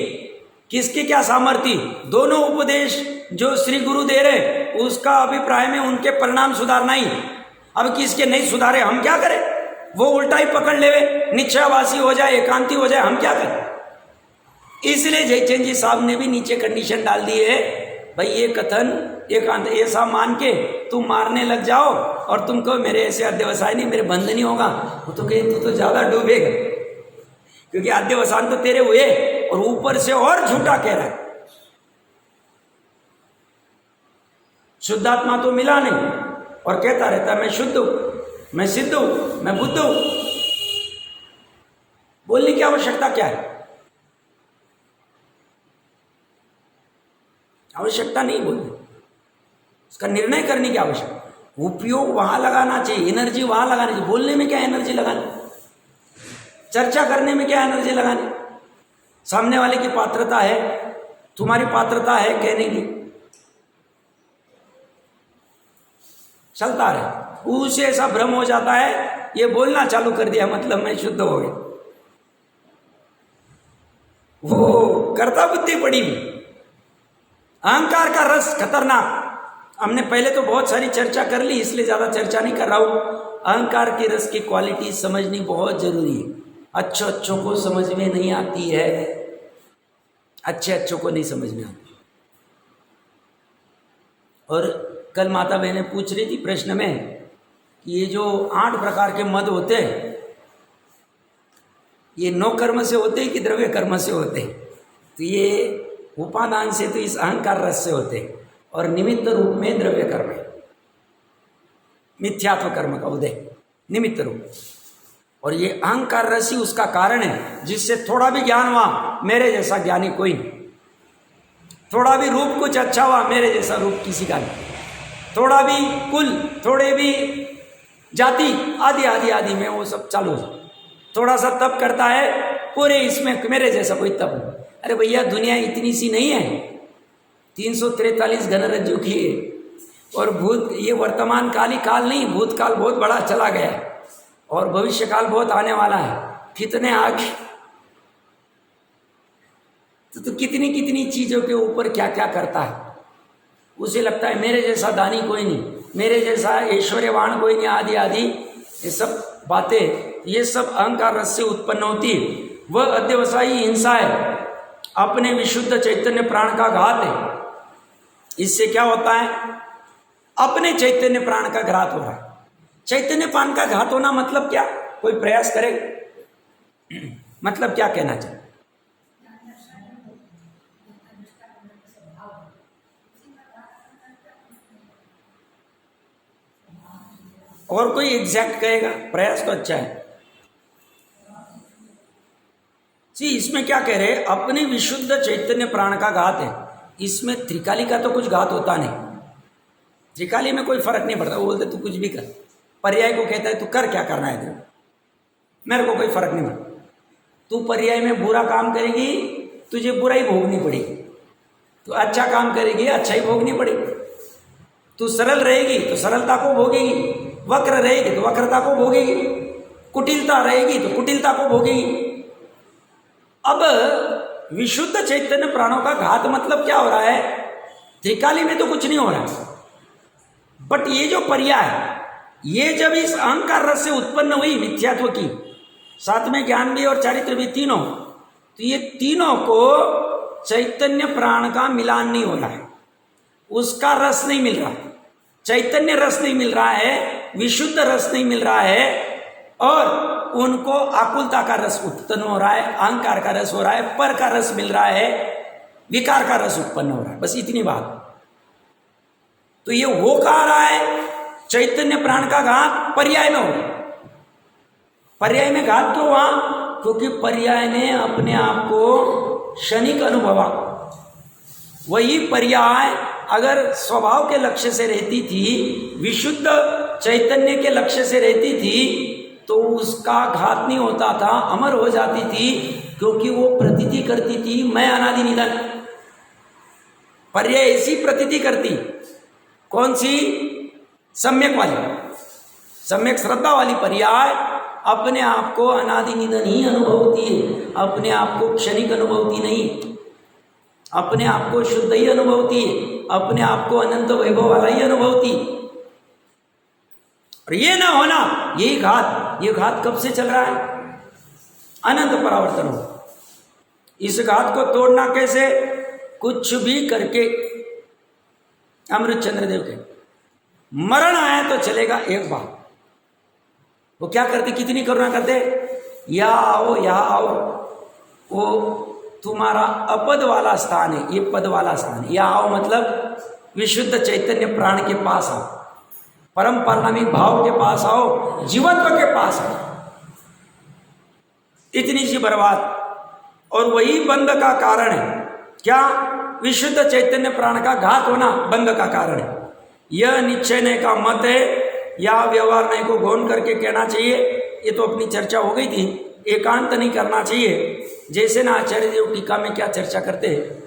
किसके क्या सामर्थ्य, दोनों उपदेश जो श्री गुरु दे रहे उसका अभिप्राय में उनके परिणाम सुधारना ही। अब किसके नहीं सुधारे हम क्या करें, वो उल्टा ही पकड़ लेवे, निश्चयवासी हो जाए, एकांती हो जाए, हम क्या करें। इसलिए जयचंद जी साहब ने भी नीचे कंडीशन डाल दी है, भाई ये कथन एकांत ऐसा मान के तुम मारने लग जाओ और तुमको मेरे ऐसे अध्यवसाय नहीं, मेरे बंध नहीं होगा, वो तो कहे तू तो ज्यादा डूबेगा, क्योंकि अध्यवसान तो तेरे हुए और ऊपर से और झूठा कह रहा है। शुद्धात्मा तो मिला नहीं और कहता रहता मैं शुद्ध हूं, मैं सिद्ध हूं, मैं बुद्ध हूं। बोलने की आवश्यकता क्या है? आवश्यकता नहीं बोलने, उसका निर्णय करने की आवश्यकता। उपयोग वहां लगाना चाहिए, एनर्जी वहां लगानी चाहिए। बोलने में क्या एनर्जी लगानी, चर्चा करने में क्या एनर्जी लगानी? सामने वाले की पात्रता है, तुम्हारी पात्रता है कहने की, चलता रहे। उसे ऐसा भ्रम हो जाता है, ये बोलना चालू कर दिया मतलब मैं शुद्ध हो गया। वो कर्ता बुद्धि पड़ी हुई, अहंकार का रस खतरनाक। हमने पहले तो बहुत सारी चर्चा कर ली, इसलिए ज्यादा चर्चा नहीं कर रहा हूं। अहंकार की रस की क्वालिटी समझनी बहुत जरूरी है। अच्छों को समझ में नहीं आती है, अच्छों को नहीं समझ में आती। और कल माता बहनें पूछ रही थी प्रश्न में कि ये जो 8 प्रकार के मद होते हैं, ये 9 कर्म से होते हैं कि द्रव्य कर्म से होते हैं? तो ये उपादान से, तो इस अहंकार रस से होते हैं, और निमित्त रूप में द्रव्य कर्म है, मिथ्यात्व कर्म का उदय निमित्त रूप। और ये अहंकार रस ही उसका कारण है, जिससे थोड़ा भी ज्ञान हुआ मेरे जैसा ज्ञानी कोई नहीं, थोड़ा भी रूप कुछ अच्छा हुआ मेरे जैसा रूप किसी का नहीं, थोड़ा भी कुल, थोड़े भी जाति, आदि आदि आदि में वो सब चालू है। थोड़ा सा तप करता है, पूरे इसमें मेरे जैसा कोई तप नहीं। अरे भैया, दुनिया इतनी सी नहीं है, 343 घनरज्जु की है, और भूत, ये वर्तमान काल ही काल नहीं, भूतकाल बहुत बड़ा चला गया है, और भविष्य काल बहुत आने वाला है। कितने आगे, तो कितनी कितनी चीजों के ऊपर क्या क्या करता है। उसे लगता है मेरे जैसा दानी कोई नहीं, मेरे जैसा ऐश्वर्यवान कोई नहीं, आदि आदि ये सब बातें, ये सब अहंकार रस से उत्पन्न होती है। वह अध्यवसायी हिंसा है, अपने विशुद्ध चैतन्य प्राण का घात है। इससे क्या होता है? अपने चैतन्य प्राण का घात हो रहा है। चैतन्य प्राण का घात होना मतलब क्या? कोई प्रयास करे, मतलब क्या कहना चाहिए? और कोई एग्जैक्ट कहेगा? प्रयास तो अच्छा है। इसमें क्या कह रहे? अपने विशुद्ध चैतन्य प्राण का घात है। इसमें त्रिकाली का तो कुछ घात होता नहीं, त्रिकाली में कोई फर्क नहीं पड़ता। वो बोलते तू कुछ भी कर, पर्याय को कहता है तू कर, क्या करना है तेरे, मेरे को कोई फर्क नहीं पड़ता। तू पर्याय में बुरा काम करेगी, तुझे बुराई भोगनी पड़ेगी। तू अच्छा काम करेगी, अच्छाई भोगनी पड़ेगी। तू सरल रहेगी तो सरलता को भोगेगी, वक्र रहेगी तो वक्रता को भोगेगी, कुटिलता रहेगी तो कुटिलता को भोगेगी। अब विशुद्ध चैतन्य प्राणों का घात मतलब क्या हो रहा है? त्रिकाली में तो कुछ नहीं हो रहा है, बट ये जो पर्याय, ये जब इस अहंकार रस से उत्पन्न हुई मिथ्यात्व की, साथ में ज्ञान भी और चारित्र भी तीनों, तो ये तीनों को चैतन्य प्राण का मिलान नहीं हो रहा है, उसका रस नहीं मिल रहा है, चैतन्य रस नहीं मिल रहा है, विशुद्ध रस नहीं मिल रहा है, और उनको आकुलता का रस उत्पन्न हो रहा है, अहंकार का रस हो रहा है, पर का रस मिल रहा है, विकार का रस उत्पन्न हो रहा है। बस इतनी बात। तो ये हो कहा रहा है? चैतन्य प्राण का घात पर्याय में हो रहा है। पर्याय में घात क्यों हुआ? क्योंकि पर्याय ने अपने आप को क्षणिक अनुभवा। वही पर्याय अगर स्वभाव के लक्ष्य से रहती थी, विशुद्ध चैतन्य के लक्ष्य से रहती थी, तो उसका घात नहीं होता था, अमर हो जाती थी, क्योंकि वो प्रतीति करती थी मैं अनादि निधन। पर्याय ऐसी प्रतीति करती, कौन सी? सम्यक वाली, सम्यक श्रद्धा वाली पर्याय अपने आप को अनादि निधन ही अनुभवती है, अपने आप को क्षणिक अनुभवती नहीं, अपने आप को शुद्ध ही अनुभवती है, अपने आप को अनंत वैभव वाला ही अनुभवती। और ये ना होना, यही घात, ये घात कब से चल रहा है? अनंत परावर्तन हो। इस घात को तोड़ना कैसे? कुछ भी करके। अमृत चंद्र देव के मरण आया तो चलेगा एक बार। वो क्या करते, कितनी करुणा करते, यहाँ आओ, वो तुम्हारा अपद वाला स्थान है, ये पद वाला स्थान है। यहाँ आओ मतलब विशुद्ध चैतन्य प्राण के पास आओ, परम पारणामिक भाव के पास आओ, जीवत्व के पास आओ। इतनी सी बर्बाद, और वही बंध का कारण है। क्या? विशुद्ध चैतन्य प्राण का घात होना बंध का कारण है। यह निश्चय नहीं का मत है या व्यवहार नहीं को गौण करके कहना चाहिए, ये तो अपनी चर्चा हो गई थी। एकांत नहीं करना चाहिए, जैसे ना आचार्य देव टीका में क्या चर्चा करते हैं,